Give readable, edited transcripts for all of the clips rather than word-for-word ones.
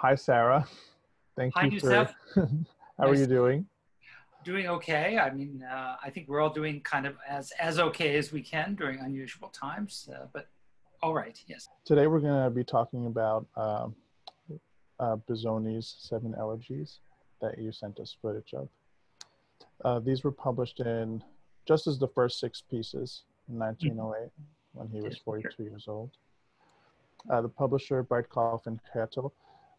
Hi, Sarah. Thank Hi, you for, Youssef. how are Nice. you doing? Doing okay. I mean, I think we're all doing kind of as okay as we can during unusual times, but all right. Yes. Today we're going to be talking about Busoni's 7 Elegies that you sent us footage of. These were published in just as the first 6 pieces in Mhm. 1908 when he was Yes, sure. 42 years old. The publisher, Breitkopf and Härtel,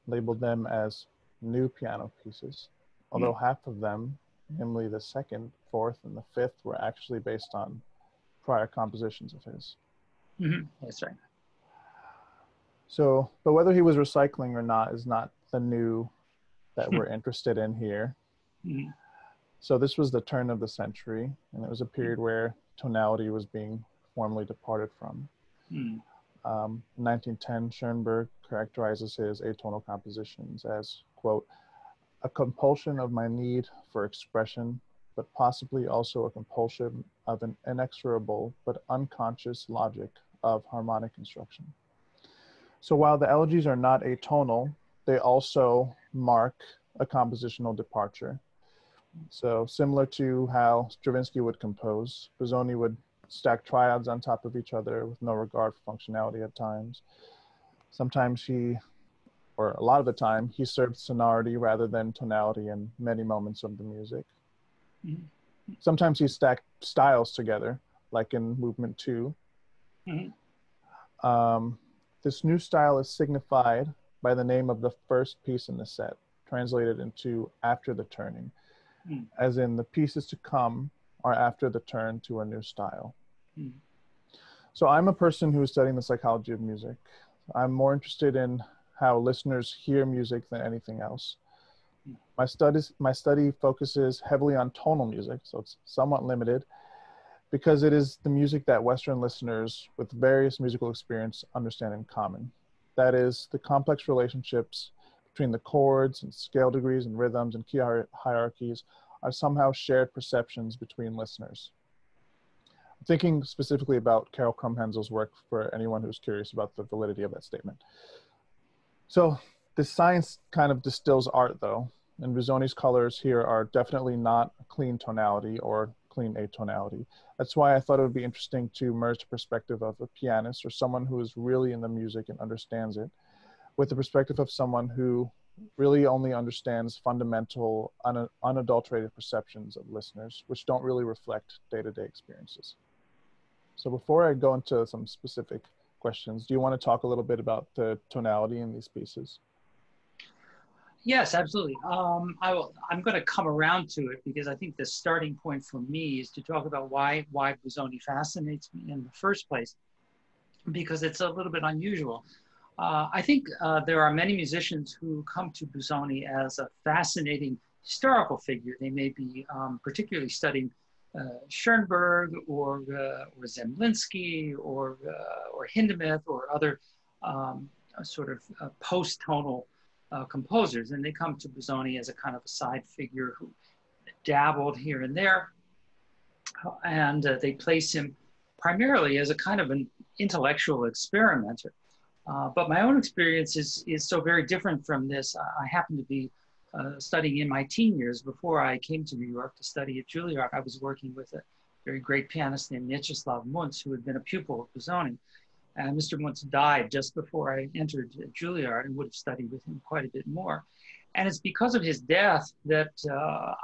labeled them as new piano pieces, although Mm. half of them, namely the second, fourth, and the fifth, were actually based on prior compositions of his. That's right. So, but whether he was recycling or not is not the new that we're interested in here. Mhm. So this was the turn of the century, and it was a period where tonality was being formally departed from. Mm. In 1910, Schoenberg characterizes his atonal compositions as, quote, a compulsion of my need for expression, but possibly also a compulsion of an inexorable but unconscious logic of harmonic construction. So while the elegies are not atonal, they also mark a compositional departure. So similar to how Stravinsky would compose, Busoni would stack triads on top of each other with no regard for functionality at times. Sometimes or a lot of the time, he served sonority rather than tonality in many moments of the music. Mhm. Sometimes he stacked styles together, like in Movement 2. Mhm. Um, this new style is signified by the name of the first piece in the set, translated into after the turning, Mm. as in the pieces to come are after the turn to a new style. Mm. So I'm a person who is studying the psychology of music. I'm more interested in how listeners hear music than anything else. Mm. My study focuses heavily on tonal music, so it's somewhat limited because it is the music that Western listeners with various musical experience understand in common. That is, the complex relationships between the chords and scale degrees and rhythms and key hierarchies are somehow shared perceptions between listeners. I'm thinking specifically about Carol Krumhensel's work for anyone who's curious about the validity of that statement. So the science kind of distills art, though, and Busoni's colors here are definitely not a clean tonality or clean atonality. That's why I thought it would be interesting to merge the perspective of a pianist or someone who is really in the music and understands it with the perspective of someone who really only understands fundamental, unadulterated perceptions of listeners, which don't really reflect day-to-day experiences. So before I go into some specific questions, do you want to talk a little bit about the tonality in these pieces? Yes, absolutely. I'm going to come around to it because I think the starting point for me is to talk about why Busoni fascinates me in the first place, because it's a little bit unusual. I think there are many musicians who come to Busoni as a fascinating historical figure. They may be particularly studying Schoenberg or Zemlinsky or Hindemith or other sort of post-tonal composers. And they come to Busoni as a kind of a side figure who dabbled here and there. And they place him primarily as a kind of an intellectual experimenter. But my own experience is so very different from this. I happened to be studying in my teen years before I came to New York to study at Juilliard. I was working with a very great pianist named Mieczysław Munz, who had been a pupil of Busoni. And Mr. Munz died just before I entered Juilliard and would have studied with him quite a bit more. And it's because of his death that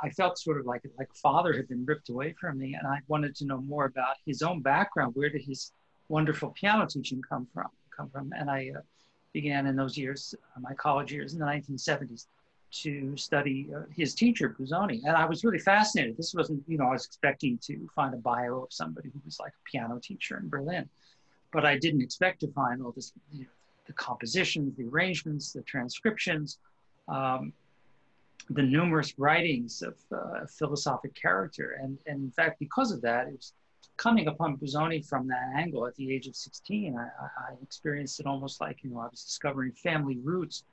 I felt sort of like a father had been ripped away from me. And I wanted to know more about his own background. Where did his wonderful piano teaching come from? And I began in those years, my college years in the 1970s, to study his teacher, Busoni. And I was really fascinated. This wasn't, I was expecting to find a bio of somebody who was like a piano teacher in Berlin. But I didn't expect to find all this, the compositions, the arrangements, the transcriptions, the numerous writings of philosophic character. And in fact, because of that, it was coming upon Busoni from that angle at the age of 16. I experienced it almost like, I was discovering family roots.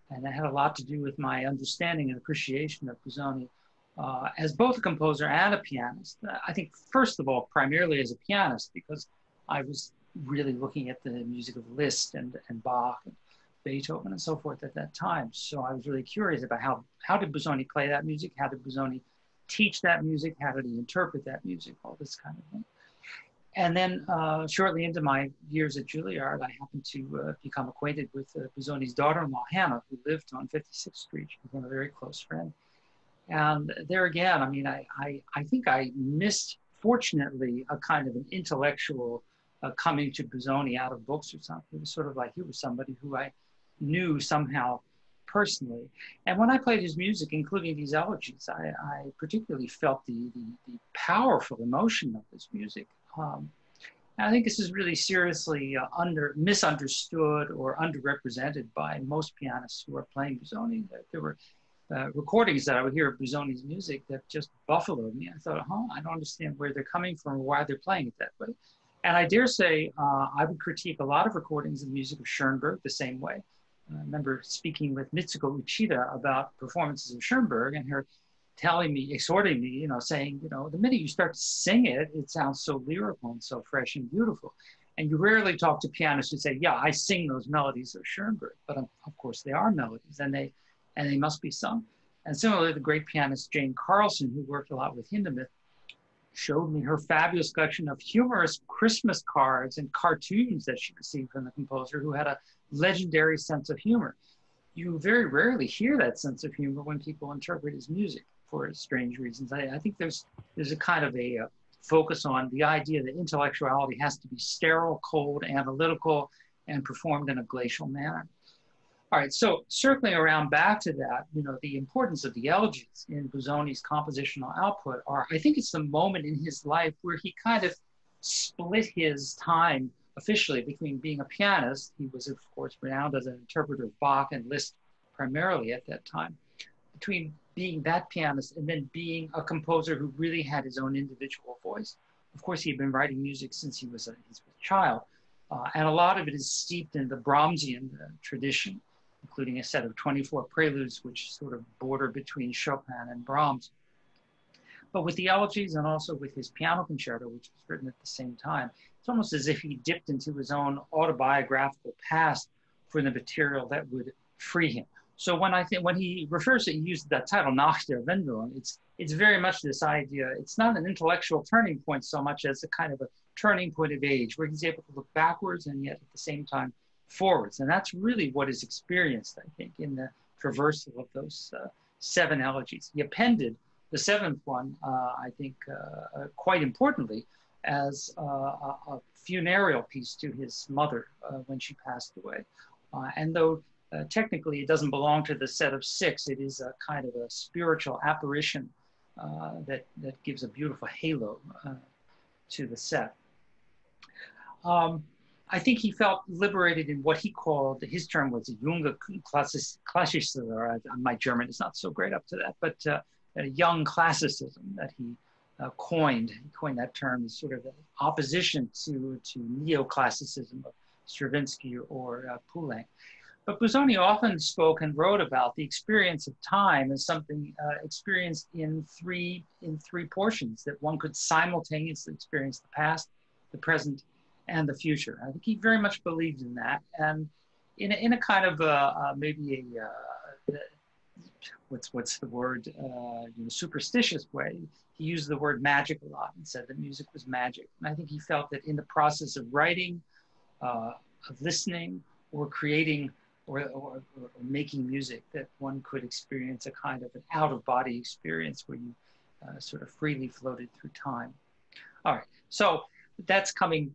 And that had a lot to do with my understanding and appreciation of Busoni as both a composer and a pianist. I think, first of all, primarily as a pianist, because I was really looking at the music of Liszt and Bach and Beethoven and so forth at that time. So I was really curious about how did Busoni play that music? How did Busoni teach that music? How did he interpret that music? All this kind of thing. And then shortly into my years at Juilliard, I happened to become acquainted with Busoni's daughter-in-law, Hannah, who lived on 56th Street. She became a very close friend. And there again, I mean, I think I missed, fortunately, a kind of an intellectual coming to Busoni out of books or something. It was sort of like he was somebody who I knew somehow personally. And when I played his music, including these elegies, I particularly felt the powerful emotion of this music. I think this is really seriously misunderstood or underrepresented by most pianists who are playing Busoni. There were recordings that I would hear of Busoni's music that just buffaloed me. I thought, I don't understand where they're coming from or why they're playing it that way. And I dare say I would critique a lot of recordings of the music of Schoenberg the same way. I remember speaking with Mitsuko Uchida about performances of Schoenberg and her telling me, exhorting me, saying, the minute you start to sing it, it sounds so lyrical and so fresh and beautiful. And you rarely talk to pianists who say, yeah, I sing those melodies of Schoenberg, but of course they are melodies and they must be sung. And similarly, the great pianist Jane Carlson, who worked a lot with Hindemith, showed me her fabulous collection of humorous Christmas cards and cartoons that she received from the composer, who had a legendary sense of humor. You very rarely hear that sense of humor when people interpret his music for strange reasons. I think there's a kind of a focus on the idea that intellectuality has to be sterile, cold, analytical, and performed in a glacial manner. All right, so circling around back to that, the importance of the elegies in Busoni's compositional output I think it's the moment in his life where he kind of split his time officially between being a pianist. He was, of course, renowned as an interpreter of Bach and Liszt primarily at that time, between being that pianist and then being a composer who really had his own individual voice. Of course, he had been writing music since he was a child, and a lot of it is steeped in the Brahmsian tradition, including a set of 24 preludes, which sort of border between Chopin and Brahms. But with the elegies and also with his piano concerto, which was written at the same time, it's almost as if he dipped into his own autobiographical past for the material that would free him. So when he refers to, he used that title, Nach der Wendung, it's very much this idea. It's not an intellectual turning point so much as a kind of a turning point of age, where he's able to look backwards and yet at the same time forwards. And that's really what is experienced, I think, in the traversal of those 7 elegies. He appended the 7th one, I think, quite importantly, as a funereal piece to his mother when she passed away. And though technically it doesn't belong to the set of 6, it is a kind of a spiritual apparition that gives a beautiful halo to the set. I think he felt liberated in what he called, his term was junge Klassischer, my German is not so great up to that, but a young classicism that he coined. He coined that term as sort of an opposition to neoclassicism of Stravinsky or Poulenc. But Busoni often spoke and wrote about the experience of time as something experienced in three portions, that one could simultaneously experience the past, the present, and the future. I think he very much believed in that, and in a kind of maybe a what's the word, superstitious way. He used the word magic a lot and said that music was magic. And I think he felt that in the process of writing, of listening, or creating, or making music, that one could experience a kind of an out-of-body experience where you sort of freely floated through time. All right, so that's coming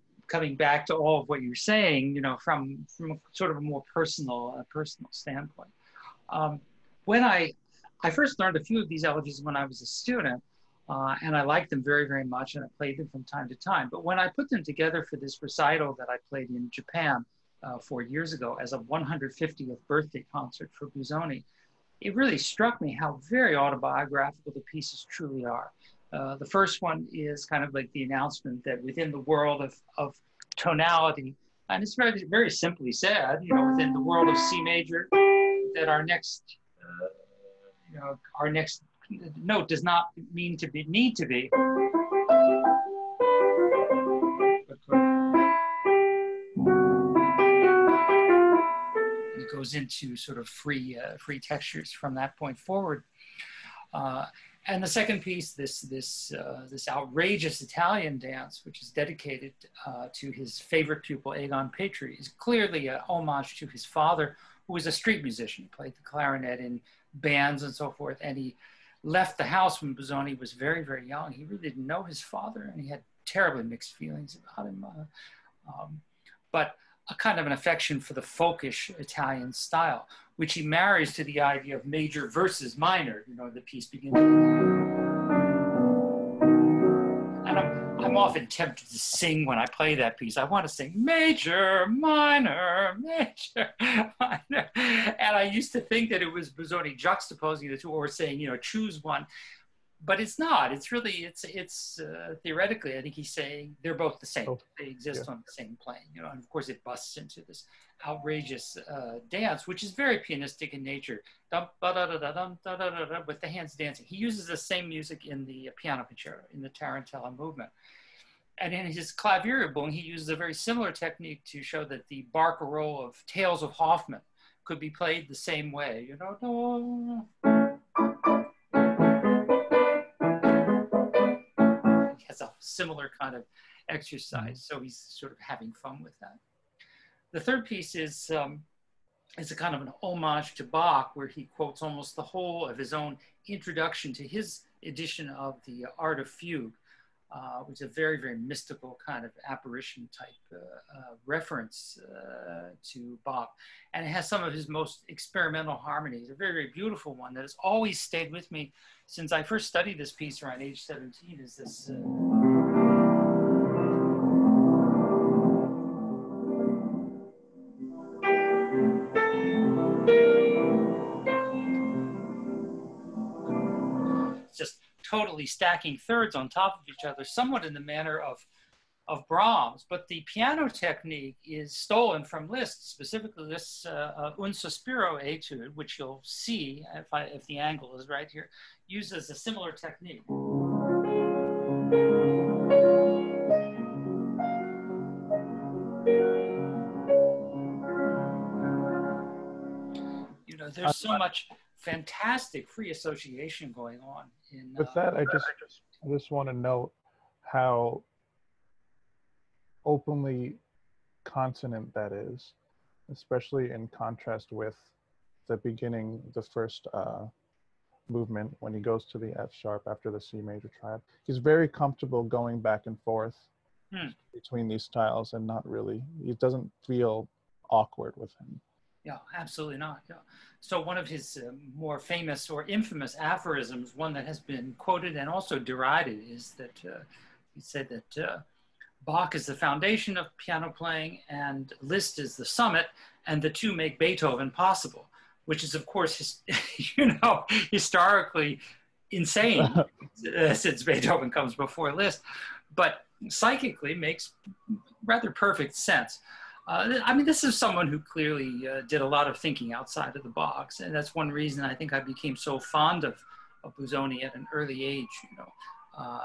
back to all of what you're saying, from sort of a more personal standpoint. When I first learned a few of these elegies when I was a student, and I liked them very, very much, and I played them from time to time. But when I put them together for this recital that I played in Japan 4 years ago as a 150th birthday concert for Busoni, it really struck me how very autobiographical the pieces truly are. The first one is kind of like the announcement that within the world of tonality, and it's very, very simply said, within the world of C major, that our next note does not need to be. It goes into sort of free textures from that point forward. And the second piece, this outrageous Italian dance, which is dedicated to his favorite pupil, Egon Petri, is clearly a homage to his father, who was a street musician. He played the clarinet in bands and so forth. And he left the house when Busoni was very, very young. He really didn't know his father, and he had terribly mixed feelings about him. But a kind of an affection for the folkish Italian style, which he marries to the idea of major versus minor. You know, the piece begins. And I'm often tempted to sing when I play that piece. I want to sing major, minor, major, minor. And I used to think that it was Busoni juxtaposing the two, or saying, you know, choose one. But it's not. It's really, it's theoretically, I think he's saying they're both the same. They exist on the same plane, you know. And of course, it busts into this outrageous dance, which is very pianistic in nature, with the hands dancing. He uses the same music in the piano concerto, in the Tarantella movement. And in his Klavierübung, he uses a very similar technique to show that the barcarolle of Tales of Hoffmann could be played the same way, you know. Has a similar kind of exercise, so he's sort of having fun with that. The third piece is a kind of an homage to Bach, where he quotes almost the whole of his own introduction to his edition of the Art of Fugue, which is a very, very mystical kind of apparition type reference to Bach. And it has some of his most experimental harmonies, a very, very beautiful one that has always stayed with me since I first studied this piece around age 17, is this. Just totally stacking thirds on top of each other, somewhat in the manner of Brahms, but the piano technique is stolen from Liszt, specifically this Un Sospiro etude, which you'll see if the angle is right here, uses a similar technique. You know, there's so much fantastic free association going on. With that, I just want to note how openly consonant that is, especially in contrast with the beginning, the first movement, when he goes to the F sharp after the C major triad. He's very comfortable going back and forth between these styles, and not really, it doesn't feel awkward with him. Yeah, absolutely not. Yeah. So one of his more famous or infamous aphorisms, one that has been quoted and also derided, is that he said that Bach is the foundation of piano playing and Liszt is the summit, and the two make Beethoven possible, which is, of course, you know, historically insane since Beethoven comes before Liszt, but psychically makes rather perfect sense. I mean, this is someone who clearly did a lot of thinking outside of the box, and that's one reason I think I became so fond of Busoni at an early age. You know,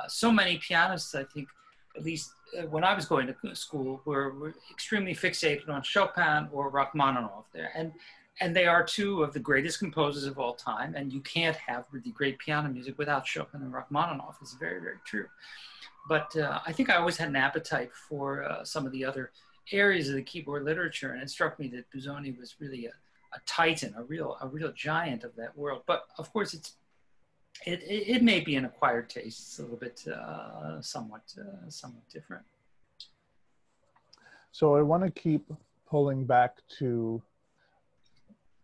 so many pianists, I think, at least when I was going to school, were extremely fixated on Chopin or Rachmaninoff there, and they are two of the greatest composers of all time, and you can't have really great piano music without Chopin and Rachmaninoff. It's very, very true. But I think I always had an appetite for some of the other areas of the keyboard literature, and it struck me that Busoni was really a titan, a real giant of that world. But of course, it may be an acquired taste. It's a little bit somewhat different. So I want to keep pulling back to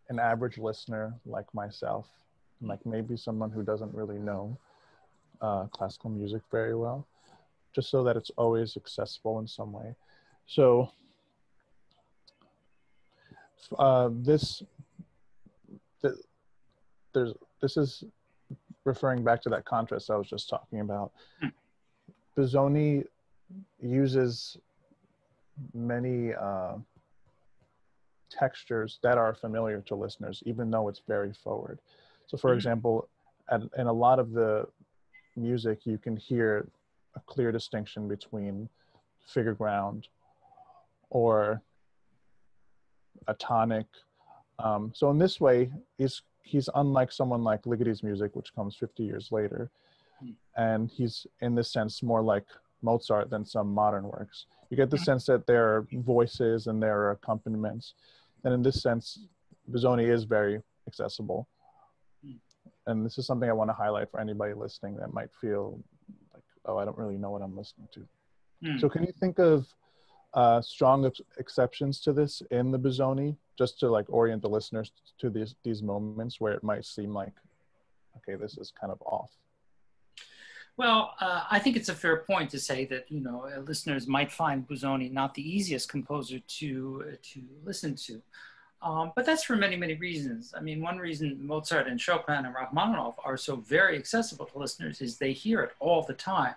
an average listener like myself, like maybe someone who doesn't really know classical music very well, just so that it's always accessible in some way. So this is referring back to that contrast I was just talking about. Busoni uses many textures that are familiar to listeners, even though it's very forward. So for example, in a lot of the music, you can hear a clear distinction between figure ground or a tonic So in this way, he's unlike someone like Ligeti's music, which comes 50 years later. And he's, in this sense, more like Mozart than some modern works. You get the sense that there are voices and there are accompaniments. And in this sense, Busoni is very accessible. And this is something I want to highlight for anybody listening that might feel like, oh, I don't really know what I'm listening to. So can you think of strong exceptions to this in the Busoni, just to like orient the listeners to these moments where it might seem like, okay, this is kind of off? Well, I think it's a fair point to say that, you know, listeners might find Busoni not the easiest composer to listen to. But that's for many, many reasons. I mean, one reason Mozart and Chopin and Rachmaninoff are so very accessible to listeners is they hear it all the time.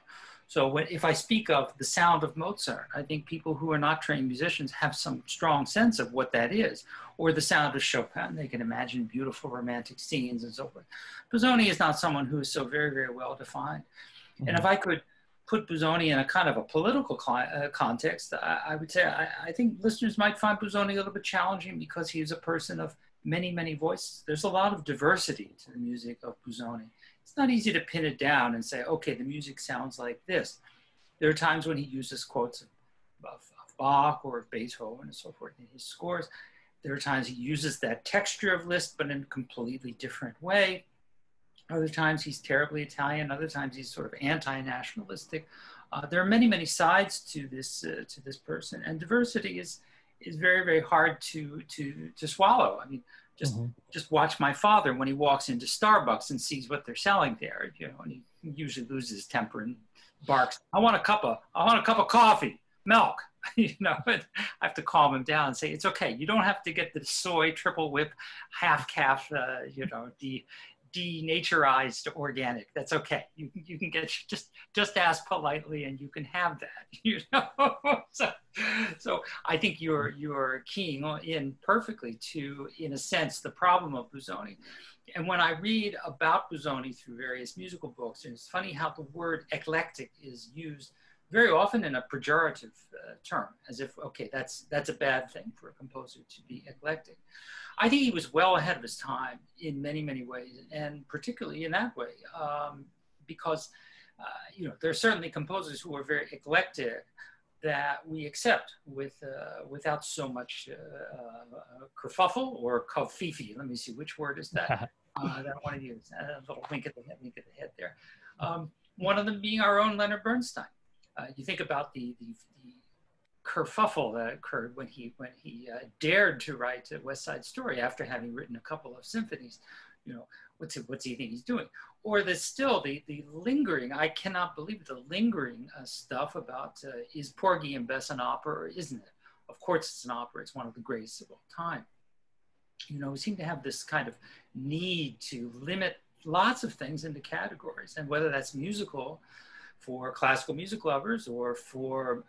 So if I speak of the sound of Mozart, I think people who are not trained musicians have some strong sense of what that is. Or the sound of Chopin, they can imagine beautiful romantic scenes and so forth. Busoni is not someone who is so very, very well defined. And if I could put Busoni in a kind of a political context, I would say I think listeners might find Busoni a little bit challenging because he is a person of many, many voices. There's a lot of diversity to the music of Busoni. It's not easy to pin it down and say, okay, the music sounds like this. There are times when he uses quotes of Bach or of Beethoven and so forth in his scores. There are times he uses that texture of Liszt, but in a completely different way. Other times he's terribly Italian. Other times he's sort of anti-nationalistic. There are many, many sides to this person, and diversity is very, very hard to swallow. I mean, just watch my father when he walks into Starbucks and sees what they're selling there. You know, and he usually loses his temper and barks, "I want a cup of coffee, milk." You know, I have to calm him down and say, "It's okay. You don't have to get the soy triple whip, half calf, you know, denaturized organic. That's okay. You can get, just ask politely and you can have that." You know, so I think you're keying in perfectly to, in a sense, the problem of Busoni. And when I read about Busoni through various musical books, and it's funny how the word eclectic is used very often in a pejorative term, as if, okay, that's a bad thing for a composer to be eclectic. I think he was well ahead of his time in many, many ways, and particularly in that way, because you know, there are certainly composers who are very eclectic that we accept without so much kerfuffle or kavfifi. Let me see, which word is that? That I want to use. A little wink at the head there. One of them being our own Leonard Bernstein. You think about the kerfuffle that occurred when he dared to write a West Side Story after having written a couple of symphonies. You know, what's he think he's doing? Or the lingering, I cannot believe it, the lingering stuff about is Porgy and Bess an opera or isn't it? Of course it's an opera. It's one of the greatest of all time. You know, we seem to have this kind of need to limit lots of things into categories, and whether that's musical for classical music lovers or for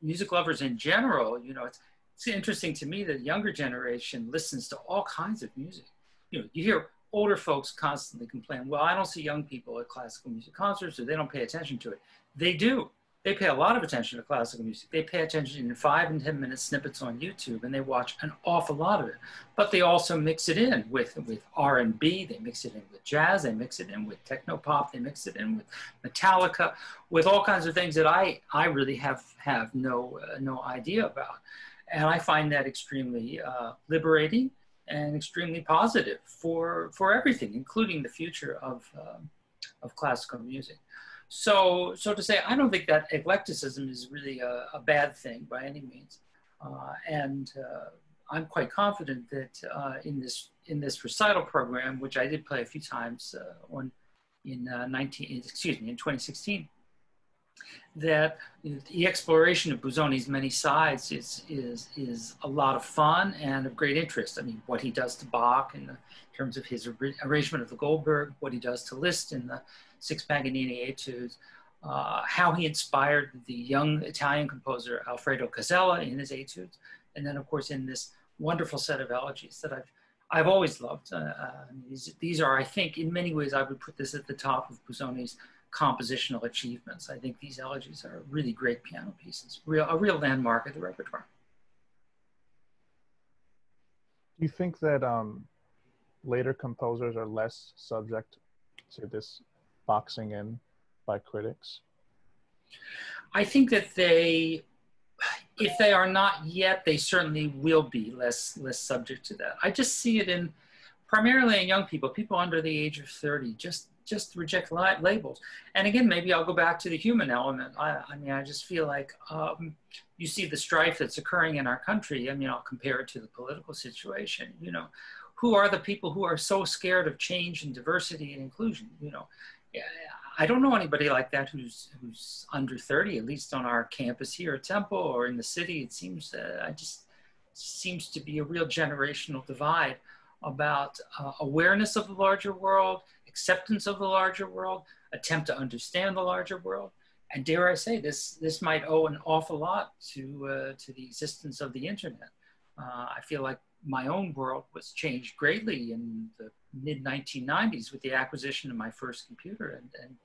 music lovers in general, you know, it's interesting to me that the younger generation listens to all kinds of music. You know, you hear older folks constantly complain, well, I don't see young people at classical music concerts, or they don't pay attention to it. They do. They pay a lot of attention to classical music. They pay attention in 5 and 10 minute snippets on YouTube, and they watch an awful lot of it. But they also mix it in with R&B, they mix it in with jazz, they mix it in with techno pop, they mix it in with Metallica, with all kinds of things that I really have no idea about. And I find that extremely liberating and extremely positive for everything, including the future of classical music. So to say, I don't think that eclecticism is really a bad thing by any means, and I'm quite confident that in this recital program, which I did play a few times in 2016, that the exploration of Busoni's many sides is a lot of fun and of great interest. I mean, what he does to Bach in terms of his arrangement of the Goldberg, what he does to Liszt in the 6 Paganini etudes, how he inspired the young Italian composer Alfredo Casella in his etudes, and then of course in this wonderful set of elegies that I've always loved. These are, I think, in many ways, I would put this at the top of Busoni's compositional achievements. I think these elegies are really great piano pieces, a real landmark of the repertoire. you think that later composers are less subject to this boxing in by critics? I think that they, if they are not yet, they certainly will be less subject to that. I just see it in primarily in young people, people under the age of 30, just reject labels. And again, maybe I'll go back to the human element. I mean, I just feel like you see the strife that's occurring in our country. I mean, I'll compare it to the political situation. You know, who are the people who are so scared of change and diversity and inclusion? You know, I don't know anybody like that who's under 30, at least on our campus here at Temple or in the city. It seems, seems to be a real generational divide about awareness of the larger world, acceptance of the larger world, attempt to understand the larger world. And dare I say, this might owe an awful lot to the existence of the internet. I feel like my own world was changed greatly in the mid-1990s with the acquisition of my first computer. And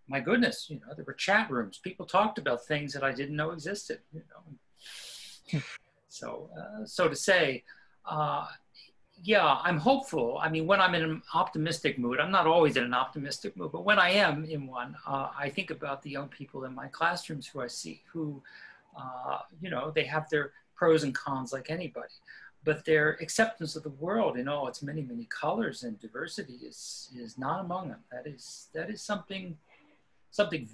my goodness, you know, there were chat rooms. People talked about things that I didn't know existed, you know. So to say, yeah, I'm hopeful. I mean, when I'm in an optimistic mood, I'm not always in an optimistic mood, but when I am in one, I think about the young people in my classrooms who I see who, you know, they have their pros and cons like anybody, but their acceptance of the world in all its many, many colors and diversity is not among them. That is something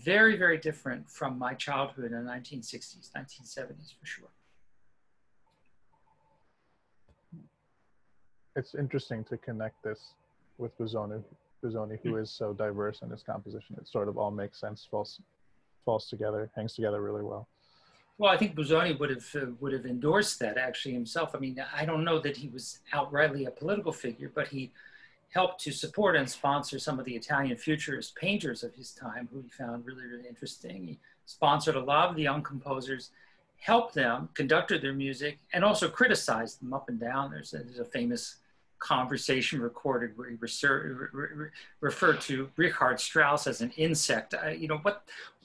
very, very different from my childhood in the 1960s, 1970s for sure. It's interesting to connect this with Busoni, who is so diverse in his composition. It sort of all makes sense, falls together, hangs together really well. Well, I think Busoni would have endorsed that actually himself. I mean, I don't know that he was outrightly a political figure, but he helped to support and sponsor some of the Italian futurist painters of his time, who he found really, really interesting. He sponsored a lot of the young composers, helped them, conducted their music, and also criticized them up and down. There's a famous conversation recorded where he referred to Richard Strauss as an insect. You know,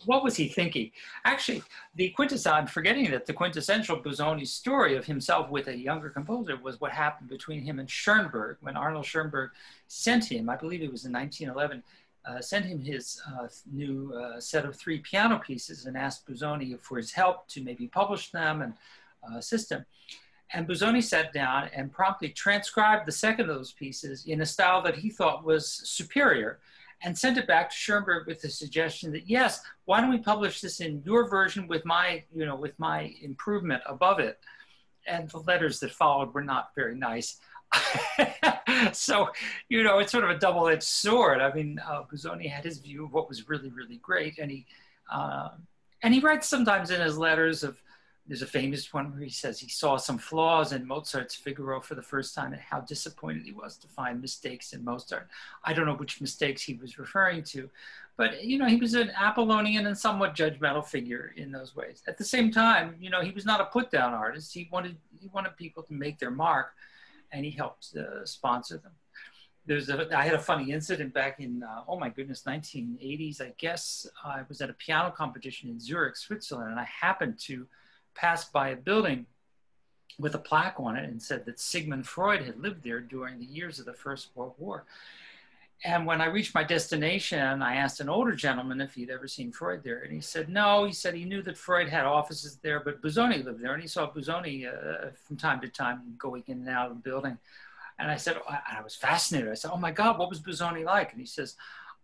what was he thinking? Actually, I'm forgetting that the quintessential Busoni story of himself with a younger composer was what happened between him and Schoenberg, when Arnold Schoenberg sent him, I believe it was in 1911, sent him his new set of 3 piano pieces and asked Busoni for his help to maybe publish them and assist him. And Busoni sat down and promptly transcribed the second of those pieces in a style that he thought was superior and sent it back to Schoenberg with the suggestion that, yes, why don't we publish this in your version with my, you know, with my improvement above it. And the letters that followed were not very nice. So, you know, it's sort of a double-edged sword. I mean, Busoni had his view of what was really, really great. And he writes sometimes in his letters of, there's a famous one where he says he saw some flaws in Mozart's Figaro for the first time and how disappointed he was to find mistakes in Mozart. I don't know which mistakes he was referring to, but, you know, he was an Apollonian and somewhat judgmental figure in those ways. At the same time, you know, he was not a put-down artist. He wanted people to make their mark, and he helped sponsor them. I had a funny incident back in, oh my goodness, 1980s, I guess. I was at a piano competition in Zurich, Switzerland, and I happened to pass by a building with a plaque on it and said that Sigmund Freud had lived there during the years of the First World War. And when I reached my destination, I asked an older gentleman if he'd ever seen Freud there. And he said, no, he said he knew that Freud had offices there, but Busoni lived there. And he saw Busoni from time to time going in and out of the building. And I said, I was fascinated. I said, oh my God, what was Busoni like? And he says,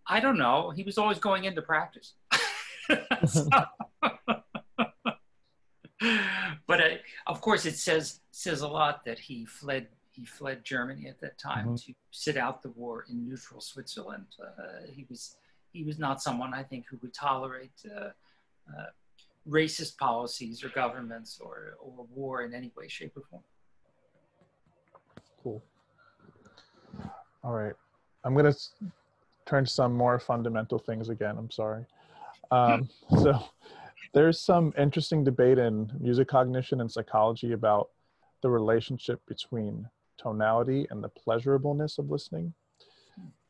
I don't know. He was always going into practice. But of course, it says a lot that he fled Germany at that time to sit out the war in neutral Switzerland. He was not someone, I think, who would tolerate racist policies or governments or war in any way, shape, or form. Cool. All right, I'm gonna turn to some more fundamental things again. I'm sorry. So there's some interesting debate in music cognition and psychology about the relationship between tonality and the pleasurableness of listening.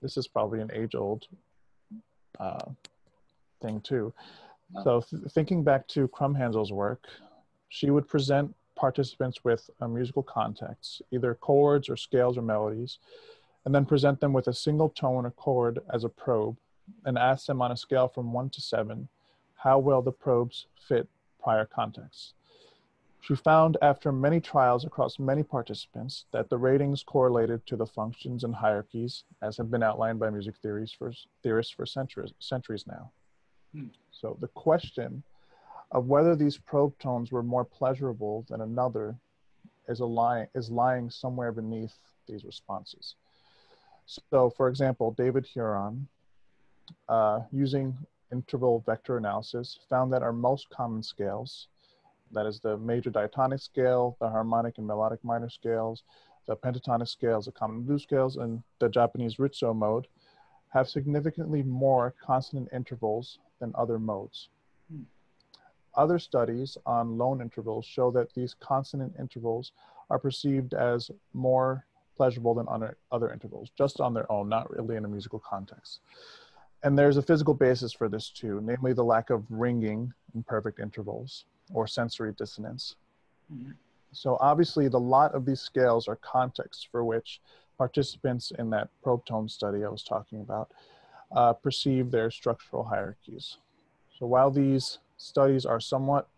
This is probably an age-old thing too. So thinking back to Krumhansel's work, she would present participants with a musical context, either chords or scales or melodies, and then present them with a single tone or chord as a probe, and ask them on a scale from 1 to 7 how well the probes fit prior contexts. She found after many trials across many participants that the ratings correlated to the functions and hierarchies as have been outlined by music theorists for centuries now. So the question of whether these probe tones were more pleasurable than another is lying somewhere beneath these responses. So for example, David Huron, using interval vector analysis, found that our most common scales, that is the major diatonic scale, the harmonic and melodic minor scales, the pentatonic scales, the common blues scales, and the Japanese Ritso mode, have significantly more consonant intervals than other modes. Other studies on lone intervals show that these consonant intervals are perceived as more pleasurable than other intervals, just on their own, not really in a musical context. And there's a physical basis for this too, namely the lack of ringing in perfect intervals or sensory dissonance. So obviously the lot of these scales are contexts for which participants in that probe tone study I was talking about perceive their structural hierarchies. So while these studies are somewhat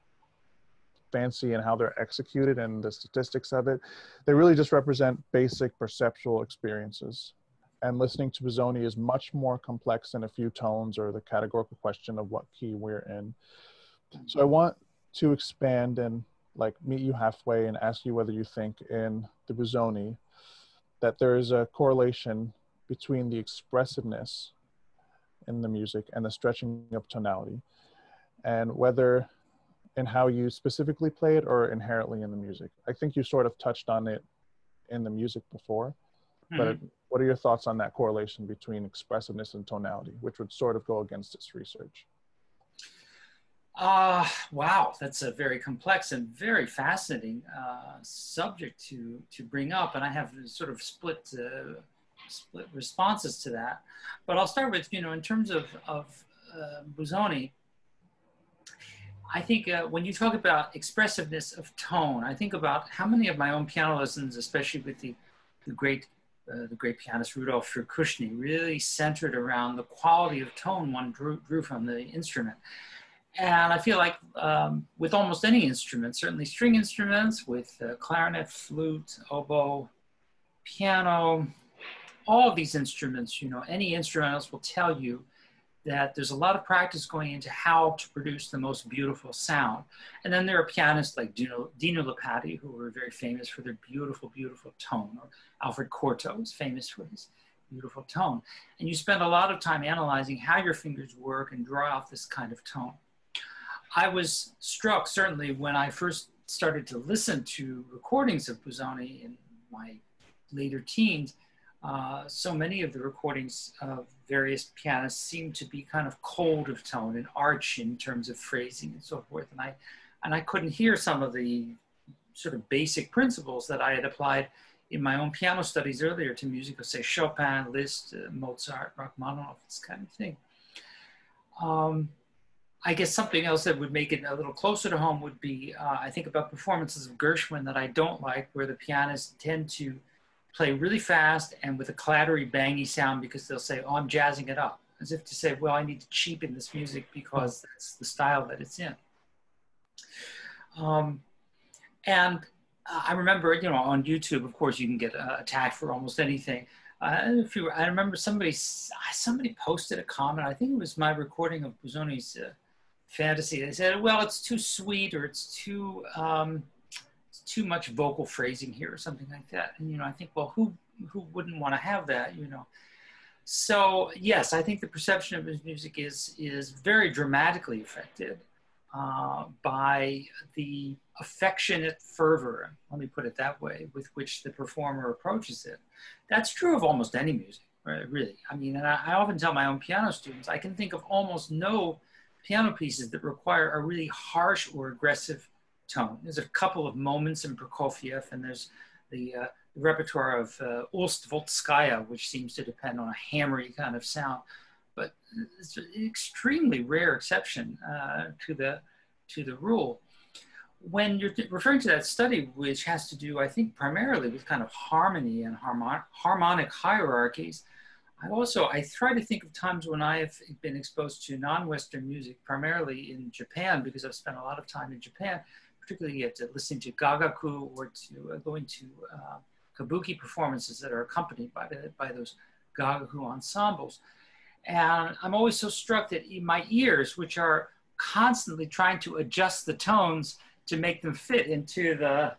fancy in how they're executed and the statistics of it, they really just represent basic perceptual experiences. And listening to Busoni is much more complex than a few tones or the categorical question of what key we're in. So I want to expand and like meet you halfway and ask you whether you think in the Busoni that there is a correlation between the expressiveness in the music and the stretching of tonality, and whether in how you specifically play it or inherently in the music. I think you sort of touched on it in the music before, but what are your thoughts on that correlation between expressiveness and tonality, which would sort of go against this research? Wow, that's a very complex and very fascinating subject to bring up, and I have sort of split responses to that. But I'll start with, in terms of Busoni, I think when you talk about expressiveness of tone, I think about how many of my own piano lessons, especially with the great pianist Rudolf Ferruccio, really centered around the quality of tone one drew from the instrument. And I feel like with almost any instrument, certainly string instruments, with clarinet, flute, oboe, piano, all of these instruments, any instrumentalist will tell you that there's a lot of practice going into how to produce the most beautiful sound. And then there are pianists like Dino Lipatti, who were very famous for their beautiful, beautiful tone, or Alfred Cortot was famous for his beautiful tone. And you spend a lot of time analyzing how your fingers work and draw out this kind of tone. I was struck, certainly, when I first started to listen to recordings of Busoni in my later teens. So many of the recordings of various pianists seem to be kind of cold of tone and arch in terms of phrasing and so forth. And I couldn't hear some of the sort of basic principles that I had applied in my own piano studies earlier to music of, say, Chopin, Liszt, Mozart, Rachmaninoff, this kind of thing. I guess something else that would make it a little closer to home would be, I think about performances of Gershwin that I don't like, where the pianists tend to play really fast and with a clattery, bangy sound, because they'll say, oh, I'm jazzing it up, as if to say, well, I need to cheapen this music because that's the style that it's in. And I remember, on YouTube, of course, you can get attacked for almost anything. I remember somebody posted a comment, I think it was my recording of Busoni's Fantasy. They said, well, it's too sweet, or it's too much vocal phrasing here, or something like that. And, I think, well, who wouldn't want to have that, So, yes, I think the perception of his music is very dramatically affected by the affectionate fervor, let me put it that way, with which the performer approaches it. That's true of almost any music, right, really. I mean, and I often tell my own piano students, I can think of almost no piano pieces that require a really harsh or aggressive tone. There's a couple of moments in Prokofiev, and there's the repertoire of Ulst-Voltskaya, which seems to depend on a hammery kind of sound. But it's an extremely rare exception to the rule. when you're referring to that study, which has to do, I think, primarily with kind of harmony and harmonic hierarchies, I try to think of times when I've been exposed to non-Western music, primarily in Japan, because I've spent a lot of time in Japan, particularly listening to gagaku or to going to kabuki performances that are accompanied by those gagaku ensembles. And I'm always so struck that in my ears, which are constantly trying to adjust the tones to make them fit into the,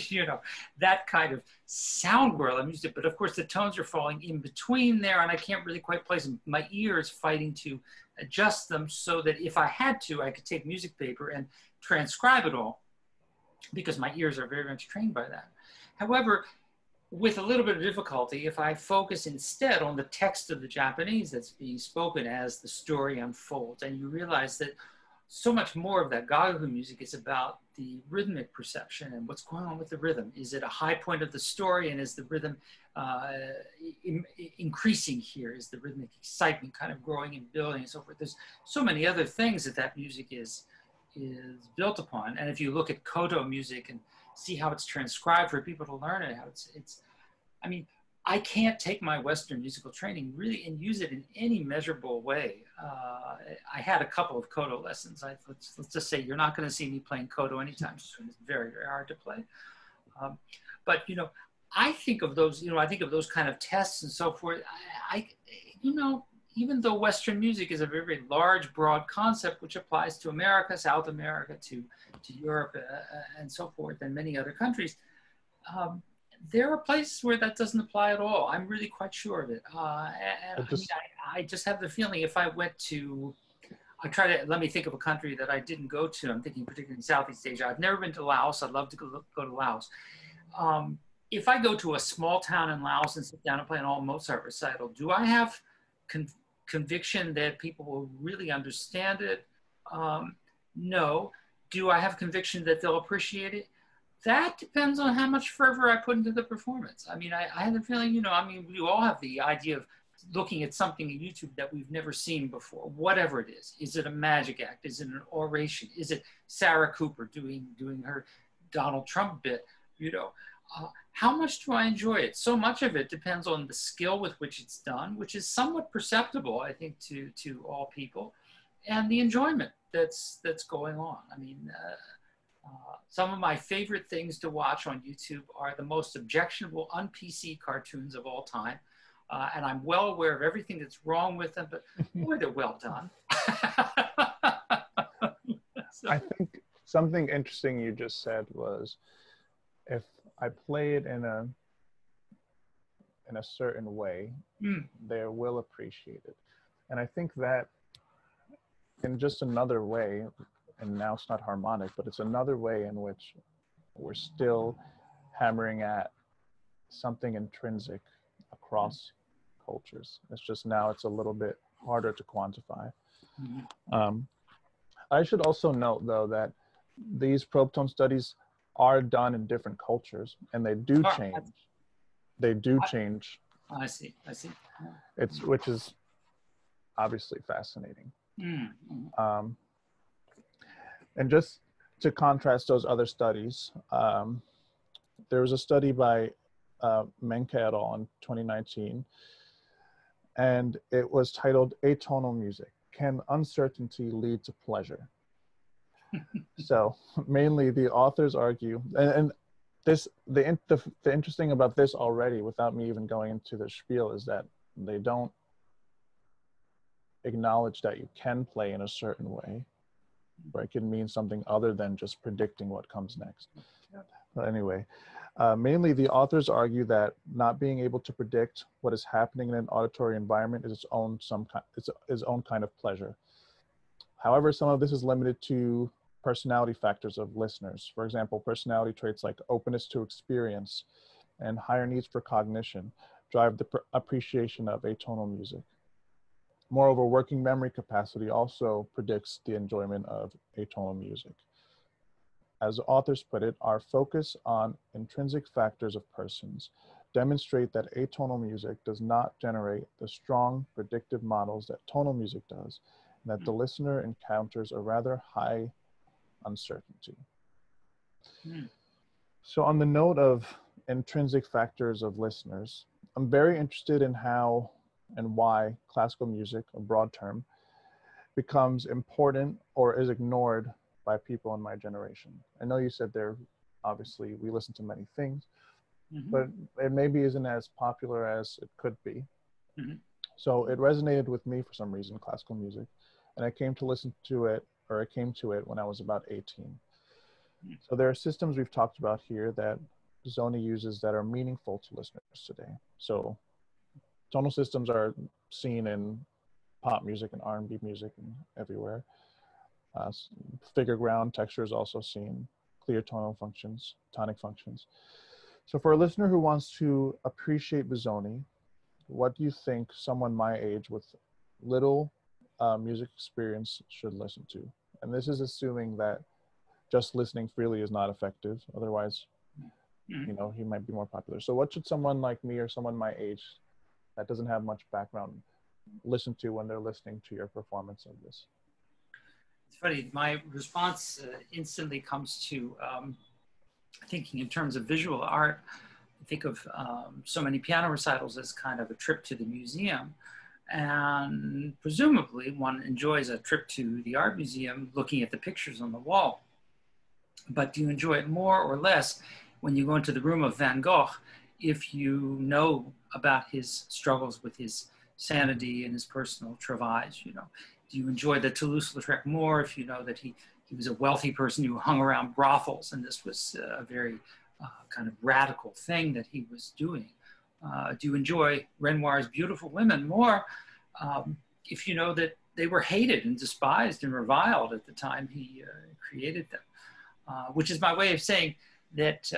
you know, that kind of sound world I'm used to. But of course, the tones are falling in between there, and I can't really quite place them. My ear is fighting to adjust them so that if I had to, I could take music paper and transcribe it all, because my ears are very much trained by that. However, with a little bit of difficulty, if I focus instead on the text of the Japanese that's being spoken as the story unfolds, and you realize that so much more of that gagaku music is about the rhythmic perception and what's going on with the rhythm. Is it a high point of the story, and is the rhythm increasing here? Is the rhythmic excitement kind of growing and building and so forth? There's so many other things that music is built upon. And if you look at koto music and see how it's transcribed for people to learn it, how I mean, I can't take my Western musical training really and use it in any measurable way. I had a couple of koto lessons. Let's just say you're not going to see me playing koto anytime soon. It's very, very hard to play. But, you know, I think of those, you know, I think of those kind of tests and so forth. You know, even though Western music is a very, very large, broad concept, which applies to America, South America, to Europe, and so forth, and many other countries, there are places where that doesn't apply at all. I'm really quite sure of it. I just have the feeling if I went to, let me think of a country that I didn't go to. I'm thinking particularly Southeast Asia. I've never been to Laos. I'd love to go to Laos. If I go to a small town in Laos and sit down and play an all Mozart recital, do I have conviction that people will really understand it? No. Do I have conviction that they'll appreciate it? That depends on how much fervor I put into the performance. I mean, I have the feeling, you know, I mean, we all have the idea of looking at something on YouTube that we've never seen before, whatever it is. Is it a magic act? Is it an oration? Is it Sarah Cooper doing her Donald Trump bit? You know, how much do I enjoy it? So much of it depends on the skill with which it's done, which is somewhat perceptible, I think, to all people, and the enjoyment that's going on. I mean, some of my favorite things to watch on YouTube are the most objectionable, un-PC cartoons of all time. And I'm well aware of everything that's wrong with them, but boy, they're well done. So. I think something interesting you just said was, if I play it in a certain way, they will appreciate it. And I think that in just another way, and now it's not harmonic, but it's another way in which we're still hammering at something intrinsic across cultures. It's just now it's a little bit harder to quantify. I should also note, though, that these probe tone studies are done in different cultures, and they do change. They do change. I see. Which is obviously fascinating. And just to contrast those other studies, there was a study by Menke et al. In 2019, and it was titled "Atonal Music: Can Uncertainty Lead to Pleasure?" So mainly the authors argue, and the interesting about this already, without me even going into the spiel, is that they don't acknowledge that you can play in a certain way, where it can mean something other than just predicting what comes next. But anyway, mainly the authors argue that not being able to predict what is happening in an auditory environment is its own kind of pleasure. However, some of this is limited to personality factors of listeners. For example, personality traits like openness to experience and higher needs for cognition drive the appreciation of atonal music. Moreover, working memory capacity also predicts the enjoyment of atonal music. As authors put it, our focus on intrinsic factors of persons demonstrate that atonal music does not generate the strong predictive models that tonal music does, that the listener encounters a rather high uncertainty. So on the note of intrinsic factors of listeners, I'm very interested in how and why classical music, a broad term, becomes important or is ignored by people in my generation. I know you said obviously we listen to many things, but it maybe isn't as popular as it could be. So it resonated with me for some reason, classical music, and I came to listen to it, or I came to it when I was about 18. So there are systems we've talked about here that Busoni uses that are meaningful to listeners today. So tonal systems are seen in pop music and R&B music and everywhere. Figure ground texture is also seen, clear tonal functions, tonic functions. So for a listener who wants to appreciate Busoni, what do you think someone my age with little music experience should listen to? And this is assuming that just listening freely is not effective. Otherwise, you know, he might be more popular. So what should someone like me or someone my age that doesn't have much background listen to when they're listening to your performance of this? It's funny, my response instantly comes to thinking in terms of visual art. I think of so many piano recitals as kind of a trip to the museum. And presumably one enjoys a trip to the art museum looking at the pictures on the wall. But do you enjoy it more or less when you go into the room of Van Gogh if you know about his struggles with his sanity and his personal travails? You know, do you enjoy the Toulouse-Lautrec more if you know that he was a wealthy person who hung around brothels and this was a very kind of radical thing that he was doing? Do you enjoy Renoir's beautiful women more if you know that they were hated and despised and reviled at the time he created them? Which is my way of saying that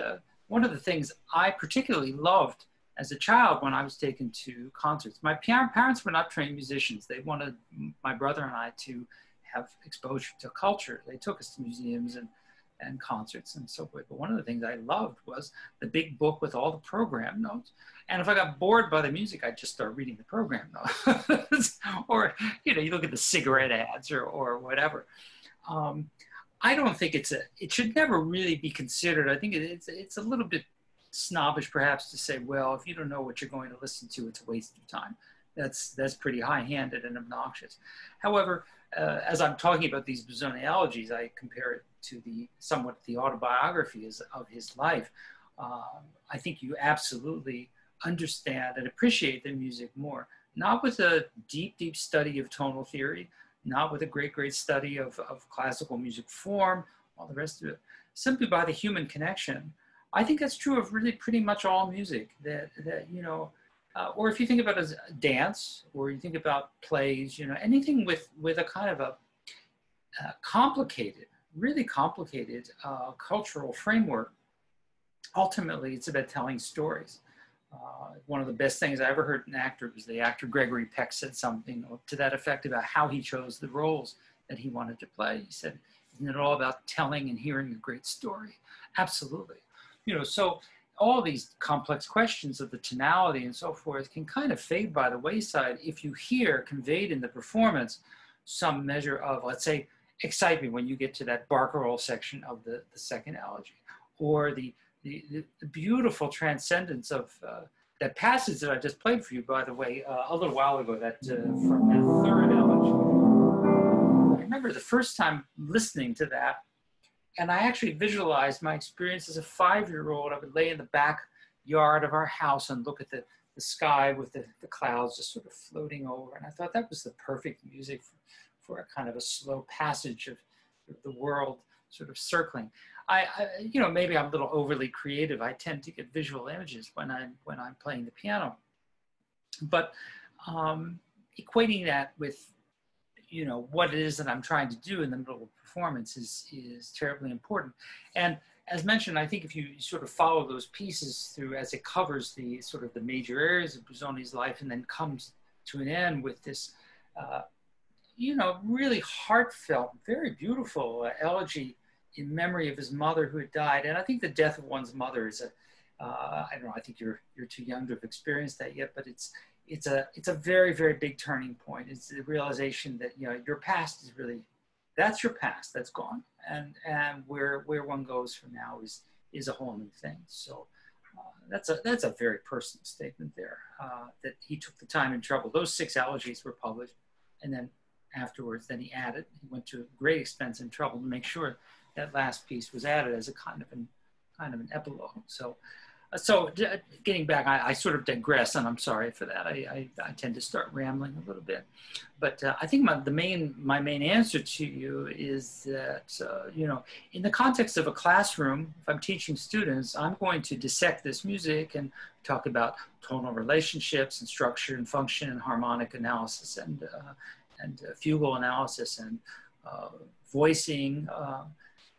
one of the things I particularly loved as a child when I was taken to concerts, my parents were not trained musicians. They wanted my brother and I to have exposure to culture. They took us to museums and concerts and so forth. But one of the things I loved was the big book with all the program notes. And if I got bored by the music, I'd just start reading the program notes. Or, you know, you look at the cigarette ads or whatever. I don't think it should never really be considered. I think it's a little bit snobbish perhaps to say, well, if you don't know what you're going to listen to, it's a waste of time. That's pretty high-handed and obnoxious. However, as I'm talking about these Busonis Allergies, I compare it to somewhat the autobiography of his life. I think you absolutely understand and appreciate the music more, not with a deep, deep study of tonal theory, not with a great, great study of classical music form, all the rest of it, simply by the human connection. I think that's true of really pretty much all music that you know, or if you think about it as dance, or you think about plays, you know, anything with a kind of a complicated, really complicated cultural framework, ultimately it's about telling stories. One of the best things I ever heard an actor was the actor Gregory Peck said something to that effect about how he chose the roles that he wanted to play. He said, isn't it all about telling and hearing a great story? Absolutely. You know, so all these complex questions of the tonality and so forth can kind of fade by the wayside if you hear conveyed in the performance some measure of, let's say, excitement when you get to that barcarolle section of the second elegy, or the beautiful transcendence of that passage that I just played for you, by the way, a little while ago, that from that third elegy. I remember the first time listening to that, and I actually visualized my experience as a 5-year-old. I would lay in the backyard of our house and look at the sky with the clouds just sort of floating over. And I thought that was the perfect music for a kind of a slow passage of the world sort of circling. You know, maybe I'm a little overly creative. I tend to get visual images when I'm playing the piano. But equating that with, you know, what it is that I'm trying to do in the middle of a performance is terribly important. And as mentioned, I think if you sort of follow those pieces through as it covers the sort of the major areas of Busoni's life and then comes to an end with this, you know, really heartfelt, very beautiful elegy in memory of his mother who had died. And I think the death of one's mother is I don't know, I think you're too young to have experienced that yet, but it's a very, very big turning point. It's the realization that, you know, your past is really, that's your past, that's gone. And where one goes from now is a whole new thing. So that's a very personal statement there, that he took the time and trouble. Those 6 elegies were published, and then afterwards, then he went to great expense and trouble to make sure that last piece was added as a kind of an epilogue. So getting back, I sort of digress, and I'm sorry for that. I tend to start rambling a little bit, but I think my main answer to you is that, you know, in the context of a classroom, if I'm teaching students, I'm going to dissect this music and talk about tonal relationships and structure and function and harmonic analysis and fugal analysis and voicing,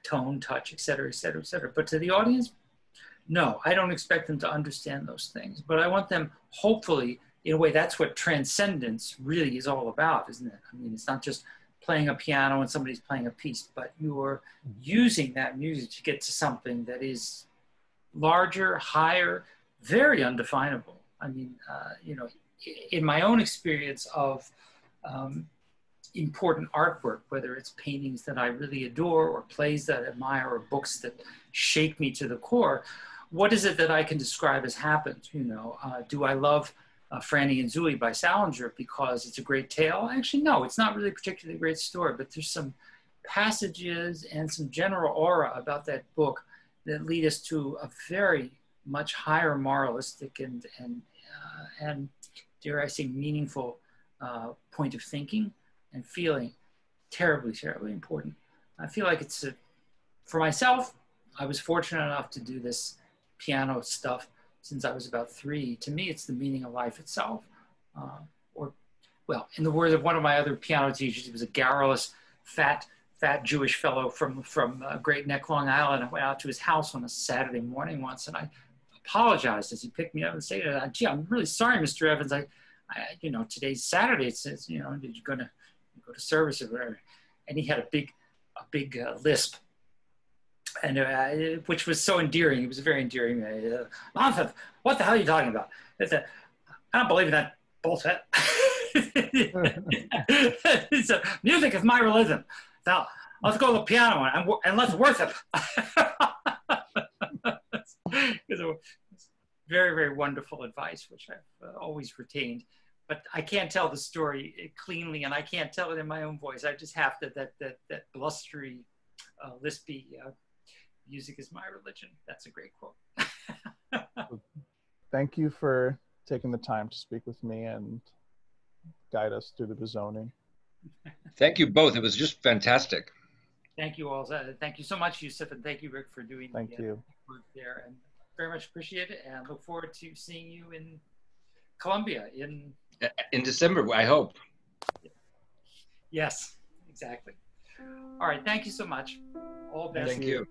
tone, touch, et cetera, et cetera, et cetera. But to the audience, no, I don't expect them to understand those things, but I want them, hopefully, in a way, that's what transcendence really is all about, isn't it? I mean, it's not just playing a piano and somebody's playing a piece, but you're using that music to get to something that is larger, higher, very undefinable. I mean, you know, in my own experience of important artwork, whether it's paintings that I really adore or plays that I admire or books that shake me to the core, what is it that I can describe as happened? You know, do I love Franny and Zooey by Salinger because it's a great tale? Actually, no, it's not really a particularly great story, but there's some passages and some general aura about that book that lead us to a very much higher moralistic and dare I say, meaningful point of thinking and feeling. Terribly, terribly important. I feel like it's for myself, I was fortunate enough to do this piano stuff since I was about 3. To me, it's the meaning of life itself. Or, well, in the words of one of my other piano teachers, he was a garrulous, fat Jewish fellow from Great Neck, Long Island. I went out to his house on a Saturday morning once, and I apologized as he picked me up and said, "Gee, I'm really sorry, Mr. Evans. I you know, today's Saturday. It says, you know, did you go to service or whatever?" And he had a big lisp, and which was so endearing. It was very endearing. "Monfort, what the hell are you talking about? I don't believe in that bullshit." It's music is my religion. Now let's go to the piano and let's worship. It's very, very wonderful advice, which I've always retained. But I can't tell the story cleanly, and I can't tell it in my own voice. I just have to, that blustery, lispy, music is my religion. That's a great quote. Thank you for taking the time to speak with me and guide us through the Busoni. Thank you both. It was just fantastic. Thank you all. Thank you so much, Youssef, and thank you, Rick, for doing the work there. And very much appreciate it, and look forward to seeing you in Columbia in December, I hope. Yes, exactly. All right, thank you so much. All the best. Thank you.